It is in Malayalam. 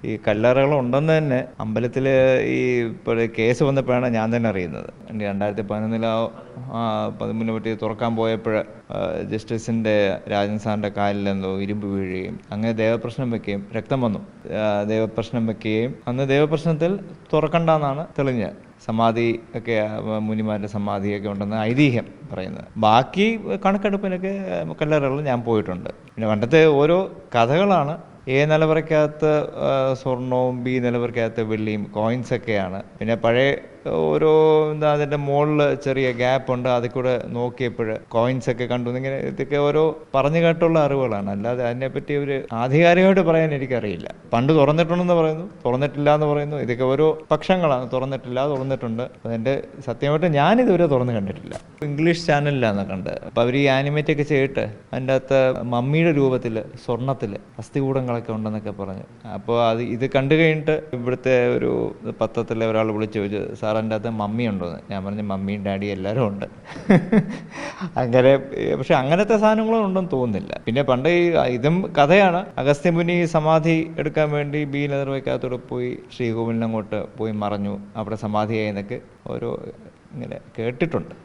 ഈ കല്ലറകളുണ്ടെന്ന് തന്നെ അമ്പലത്തിൽ ഈ ഇപ്പോൾ കേസ് വന്നപ്പോഴാണ് ഞാൻ തന്നെ അറിയുന്നത്. 2011 15 പറ്റി തുറക്കാൻ പോയപ്പോൾ ജസ്റ്റിസിൻ്റെ രാജൻ സാറിൻ്റെ കാലിലെന്തോ ഇരുമ്പ് വീഴുകയും അങ്ങനെ ദേവപ്രശ്നം വെക്കുകയും രക്തം വന്നു. ദേവപ്രശ്നം വെക്കുകയും അന്ന് ദേവപ്രശ്നത്തിൽ തുറക്കണ്ടെന്നാണ് തെളിഞ്ഞത്. സമാധി ഒക്കെ മുനിമാരുടെ സമാധിയൊക്കെ ഉണ്ടെന്ന് ഐതിഹ്യം പറയുന്നത്. ബാക്കി കണക്കെടുപ്പിനൊക്കെ കല്ലറകൾ ഞാൻ പോയിട്ടുണ്ട്. പിന്നെ പണ്ടത്തെ ഓരോ കഥകളാണ്. എ നിലവറയ്ക്കകത്ത് സ്വർണവും ബി നിലവറയ്ക്കകത്ത് വെള്ളിയും കോയിൻസൊക്കെയാണ്. പിന്നെ പഴയ ഓരോ അതിൻ്റെ മുകളിൽ ചെറിയ ഗ്യാപ്പുണ്ട്, അതിൽ കൂടെ നോക്കിയപ്പോൾ കോയിൻസൊക്കെ കണ്ടു. ഇങ്ങനെ ഇതൊക്കെ ഓരോ പറഞ്ഞു കേട്ടുള്ള അറിവുകളാണ്. അല്ലാതെ അതിനെപ്പറ്റി ഒരു ആധികാരികമായിട്ട് പറയാൻ എനിക്കറിയില്ല. പണ്ട് തുറന്നിട്ടുണ്ടെന്ന് പറയുന്നു, തുറന്നിട്ടില്ല എന്ന് പറയുന്നു. ഇതൊക്കെ ഓരോ പക്ഷങ്ങളാണ്. തുറന്നിട്ടില്ല, തുറന്നിട്ടുണ്ട്. അതിൻ്റെ സത്യമായിട്ട് ഞാനിതുവരെ തുറന്ന് കണ്ടിട്ടില്ല. ഇംഗ്ലീഷ് ചാനലിലാണ് കണ്ടത്. അപ്പോൾ അവർ ഈ ആനിമേറ്റൊക്കെ ചെയ്തിട്ട് അതിൻ്റെ അകത്ത് മമ്മിയുടെ രൂപത്തിൽ സ്വർണ്ണത്തിൽ അസ്ഥികൂടങ്ങളൊക്കെ ഉണ്ടെന്നൊക്കെ പറഞ്ഞു. അപ്പോൾ ഇത് കണ്ടു കഴിഞ്ഞിട്ട് ഇവിടുത്തെ ഒരു പത്രത്തിലെ ഒരാൾ വിളിച്ചു ചോദിച്ചു, സാർ എൻ്റെ അകത്ത് മമ്മി ഉണ്ടോയെന്ന്. ഞാൻ പറഞ്ഞു മമ്മിയും ഡാഡിയും എല്ലാവരും ഉണ്ട്. അങ്ങനെ പക്ഷെ അങ്ങനത്തെ സാധനങ്ങളും ഉണ്ടെന്ന് തോന്നുന്നില്ല. പിന്നെ പണ്ട് ഇതും കഥയാണ്. അഗസ്ത്യമുനി സമാധി എടുക്കാൻ വേണ്ടി ബി നെതർവയ്ക്കകത്തോടെ പോയി ശ്രീകോവിലിനങ്ങോട്ട് പോയി മറഞ്ഞു, അവിടെ സമാധിയായി എന്നൊക്കെ ഓരോ ഇങ്ങനെ കേട്ടിട്ടുണ്ട്.